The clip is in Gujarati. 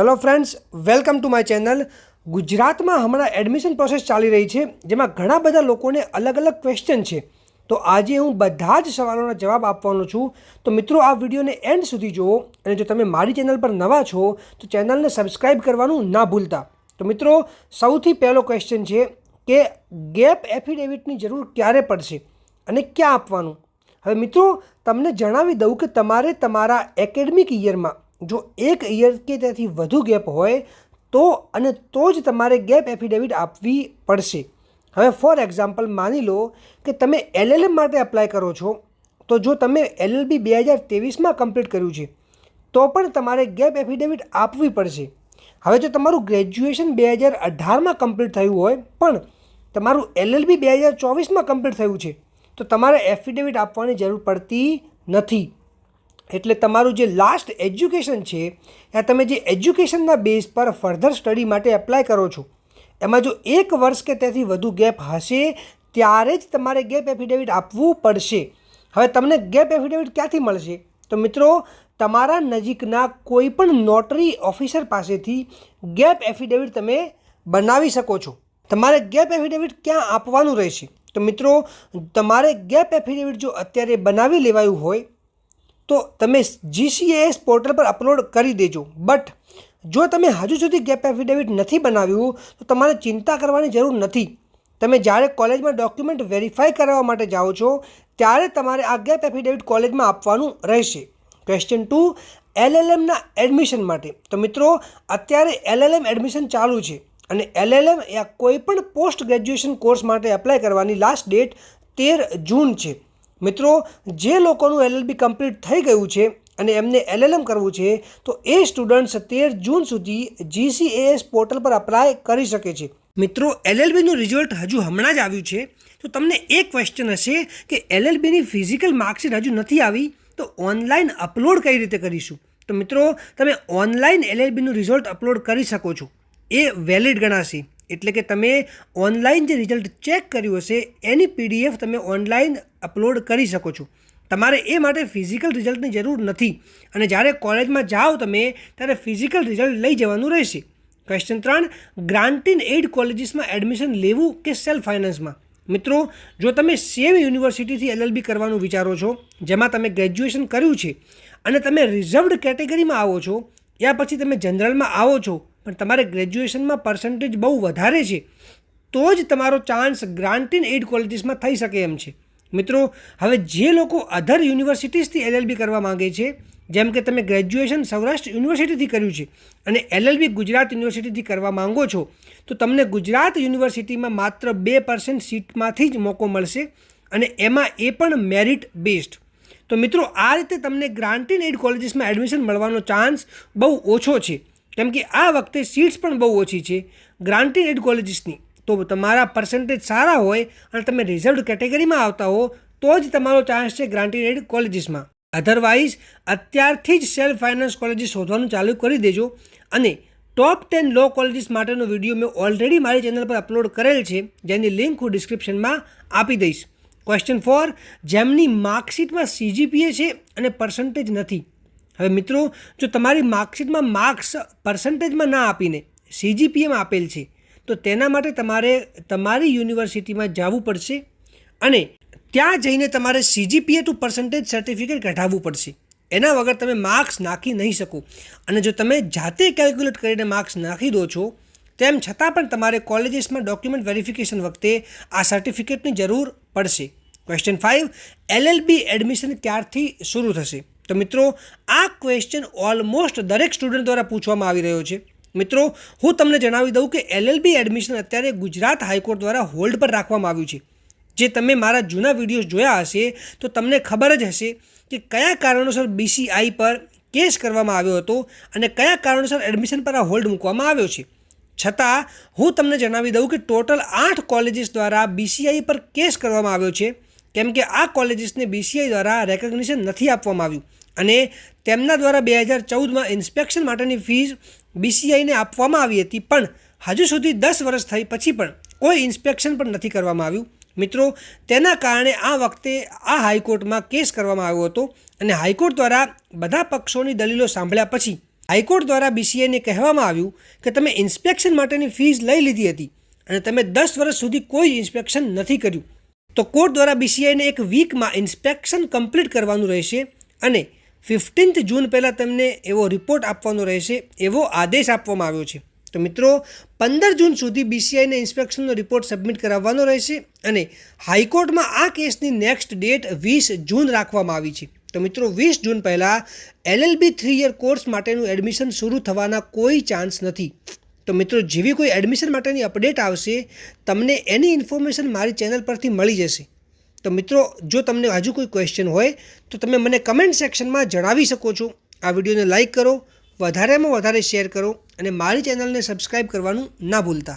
Hello friends, welcome to my channel. ગુજરાતમાં હમણાં એડમિશન પ્રોસેસ ચાલી રહી છે, જેમાં ઘણા બધા લોકોને અલગ અલગ ક્વેશ્ચન છે. તો આજે હું બધા જ સવાલોના જવાબ આપવાનો છું. તો મિત્રો, આ વિડીયોને એન્ડ સુધી જુઓ, અને જો તમે મારી ચેનલ પર નવા છો તો ચેનલને સબસ્ક્રાઈબ કરવાનું ના ભૂલતા. તો મિત્રો, સૌથી પહેલો ક્વેશ્ચન છે કે ગેપ એફિડેવિટની જરૂર ક્યારે પડશે અને ક્યાં આપવાનું. હવે મિત્રો, તમને જણાવી દઉં કે તમારે તમારા એકેડમિક યરમાં જો એક યર કે તેથી વધુ ગેપ હોય તો જ તમારે ગેપ એફિડેવિટ આપવી પડશે. હવે ફોર એક્ઝામ્પલ માની લો કે તમે LLM માટે એપ્લાય કરો છો, તો જો તમે LLB 2023માં કમ્પ્લીટ કર્યું છે તો પણ તમારે ગેપ એફિડેવિટ આપવી પડશે. હવે જો તમારું ગ્રેજ્યુએશન 2018માં કમ્પ્લીટ થયું હોય પણ તમારું LLB 2024માં કમ્પ્લીટ થયું છે તો તમારે એફિડેવિટ આપવાની જરૂર પડતી નથી. એટલે તમારું જે લાસ્ટ એજ્યુકેશન છે, ત્યાં તમે જે એજ્યુકેશનના બેઝ પર ફર્ધર સ્ટડી માટે એપ્લાય કરો છો, એમાં જો 1 વર્ષ કે તેથી વધુ ગેપ હશે ત્યારે જ તમારે ગેપ એફિડેવિટ આપવું પડશે. હવે તમને ગેપ એફિડેવિટ ક્યાંથી મળશે? તો મિત્રો, તમારા નજીકના કોઈ પણ નોટરી ઓફિસર પાસેથી ગેપ એફિડેવિટ તમે બનાવી શકો છો. તમારે ગેપ એફિડેવિટ ક્યાં આપવાનું રહેશે? તો મિત્રો, તમારે ગેપ એફિડેવિટ જો અત્યારે બનાવી લેવાયું હોય તો તમે GCAS પોર્ટલ પર અપલોડ કરી દેજો. બટ જો તમે હજુ સુધી ગેપ એફિડેવિટ નથી બનાવ્યું તો તમારે ચિંતા કરવાની જરૂર નથી. તમે જ્યારે કોલેજમાં ડોક્યુમેન્ટ વેરીફાઈ કરાવવા માટે જાઓ છો ત્યારે તમારે આ ગેપ એફિડેવિટ કોલેજમાં આપવાનું રહેશે. ક્વેશ્ચન 2, LLMના એડમિશન માટે. તો મિત્રો, અત્યારે LLM એડમિશન ચાલુ છે અને LLM યા કોઈ પણ પોસ્ટ ગ્રેજ્યુએશન કોર્સ માટે એપ્લાય કરવાની લાસ્ટ ડેટ 13 જૂન છે. મિત્રો, જે લોકોનું LLB કમ્પ્લીટ થઈ ગયું છે અને એમને LLM કરવું છે તો એ સ્ટુડન્ટ્સ 13 જૂન સુધી GCAS પોર્ટલ પર અપ્લાય કરી શકે છે. મિત્રો, LLBનું રિઝલ્ટ હજુ હમણાં જ આવ્યું છે, તો તમને એક ક્વેશ્ચન હશે કે LLBની ફિઝિકલ માર્કશીટ હજુ નથી આવી તો ઓનલાઈન અપલોડ કઈ રીતે કરીશું? તો મિત્રો, તમે ઓનલાઈન LLBનું રિઝલ્ટ અપલોડ કરી શકો છો. એ વેલિડ ગણાશે. એટલે કે તમે ઓનલાઈન જે રિઝલ્ટ ચેક કર્યું હશે એની PDF તમે ઓનલાઈન અપલોડ કરી શકો છો. તમારે એ માટે ફિઝિકલ રિઝલ્ટની જરૂર નથી અને જ્યારે કોલેજમાં જાઓ તમે ત્યારે ફિઝિકલ રિઝલ્ટ લઈ જવાનું રહેશે. ક્વેશ્ચન 3, ગ્રાન્ટ ઇન એઇડ કોલેજીસમાં એડમિશન લેવું કે સેલ્ફ ફાઇનાન્સમાં? મિત્રો, જો તમે સેમ યુનિવર્સિટીથી LLB કરવાનું વિચારો છો, જેમાં તમે ગ્રેજ્યુએશન કર્યું છે અને તમે રિઝર્વડ કેટેગરીમાં આવો છો યા પછી તમે જનરલમાં આવો છો પણ તમારે ગ્રેજ્યુએશનમાં પર્સન્ટેજ બહુ વધારે છે તો જ તમારો ચાન્સ ગ્રાન્ટ ઇન એઇડ કોલેજીસમાં થઈ શકે એમ છે. મિત્રો, હવે જે લોકો અધર યુનિવર્સિટીઝથી LLB કરવા માગે છે, જેમ કે તમે ગ્રેજ્યુએશન સૌરાષ્ટ્ર યુનિવર્સિટીથી કર્યું છે અને LLB ગુજરાત યુનિવર્સિટીથી કરવા માંગો છો, તો તમને ગુજરાત યુનિવર્સિટીમાં માત્ર 2% સીટમાંથી જ મોકો મળશે અને એમાં એ પણ મેરિટ બેઝડ. તો મિત્રો, આ રીતે તમને ગ્રાન્ટ ઇન એઇડ કોલેજીસમાં એડમિશન મળવાનો ચાન્સ બહુ ઓછો છે, કેમ કે આ વખતે સીટ્સ પણ બહુ ઓછી છે ગ્રાન્ટ ઇન એઇડ કોલેજીસની. તો તમારા પર્સન્ટેજ સારા હોય અને તમે રિઝર્વડ કેટેગરીમાં આવતા હો તો જ તમારો ચાન્સ છે ગ્રાન્ટ ઇન એઇડ કોલેજીસમાં. અધરવાઇઝ અત્યારથી જ સેલ્ફ ફાઇનાન્સ કોલેજીસ શોધવાનું ચાલુ કરી દેજો. અને ટોપ 10 લો કોલેજીસ માટેનો વિડીયો મેં ઓલરેડી મારી ચેનલ પર અપલોડ કરેલ છે, જેની લિંક હું ડિસ્ક્રિપ્શનમાં આપી દઈશ. ક્વેશ્ચન 4, જેમની માર્કશીટમાં CGPA છે અને પર્સન્ટેજ નથી. હવે મિત્રો, જો તમારી માર્કશીટમાં માર્ક્સ પર્સન્ટેજમાં ના આપીને CGPAમાં આપેલ છે તો તેના માટે તમારે તમારી યુનિવર્સિટીમાં જવું પડશે અને ત્યાં જઈને તમારે CGPA ટુ પર્સન્ટેજ સર્ટિફિકેટ કઢાવવું પડશે. એના વગર તમે માર્ક્સ નાખી નહીં શકો. અને જો તમે જાતે કેલ્ક્યુલેટ કરીને માર્ક્સ નાખી દો છો તેમ છતાં પણ તમારે કોલેજીસમાં ડોક્યુમેન્ટ વેરિફિકેશન વખતે આ સર્ટિફિકેટની જરૂર પડશે. ક્વેશ્ચન 5, LLB એડમિશન ક્યારથી શરૂ થશે? તો મિત્રો, આ ક્વેશ્ચન ઓલમોસ્ટ દરેક સ્ટુડન્ટ દ્વારા પૂછવામાં આવી રહ્યો છે. મિત્રો, હું તમને જણાવી દઉં કે LLB એડમિશન અત્યારે ગુજરાત હાઈકોર્ટ દ્વારા હોલ્ડ પર રાખવામાં આવ્યું છે. જે તમે મારા જૂના વિડીયોઝ જોયા હશે તો તમને ખબર જ હશે કે કયા કારણોસર BCI પર કેસ કરવામાં આવ્યો હતો અને કયા કારણોસર એડમિશન પર આ હોલ્ડ મૂકવામાં આવ્યો છે. છતાં હું તમને જણાવી દઉં કે ટોટલ 8 કોલેજીસ દ્વારા BCI પર કેસ કરવામાં આવ્યો છે, કેમ કે આ કોલેજીસને BCI દ્વારા રેકગ્નિશન નથી આપવામાં આવ્યું અને તેમના દ્વારા 2014માં ઇન્સ્પેક્શન માટેની ફીસ BCIને આપવામાં આવી હતી, પણ હજુ સુધી 10 વર્ષ થઈ પછી પણ કોઈ ઇન્સ્પેક્શન પણ નથી કરવામાં આવ્યું. મિત્રો, તેના કારણે આ વખતે આ હાઈકોર્ટમાં કેસ કરવામાં આવ્યો હતો અને હાઈકોર્ટ દ્વારા બધા પક્ષોની દલીલો સાંભળ્યા પછી હાઈકોર્ટ દ્વારા BCIને કહેવામાં આવ્યું કે તમે ઇન્સ્પેક્શન માટેની ફીસ લઈ લીધી હતી અને તમે 10 વર્ષ સુધી કોઈ ઇન્સ્પેક્શન નથી કર્યું. તો કોર્ટ દ્વારા BCIને એક વીકમાં ઇન્સ્પેક્શન કમ્પ્લીટ કરવાનું રહેશે અને 15th જૂન પહેલાં તમને એવો રિપોર્ટ આપવાનો રહેશે એવો આદેશ આપવામાં આવ્યો છે. તો મિત્રો 15 જૂન સુધી BCIને ઇન્સ્પેક્શનનો રિપોર્ટ સબમિટ કરાવવાનો રહેશે અને હાઈકોર્ટમાં આ કેસની નેક્સ્ટ ડેટ 20 જૂન રાખવામાં આવી છે. તો મિત્રો 20 જૂન પહેલાં LLB 3 યર કોર્સ માટેનું એડમિશન શરૂ થવાના કોઈ ચાન્સ નથી. તો મિત્રો જેવી કોઈ એડમિશન માટેની અપડેટ આવશે તમને એની ઇન્ફોર્મેશન મારી ચેનલ પરથી મળી જશે. તો મિત્રો જો તમને હજુ કોઈ ક્વેશ્ચન હોય તો તમે મને કમેન્ટ સેક્શનમાં જણાવી શકો છો. આ વિડીયોને લાઇક કરો, વધારેમાં વધારે શેર કરો અને મારી ચેનલને સબસ્ક્રાઈબ કરવાનું ના ભૂલતા.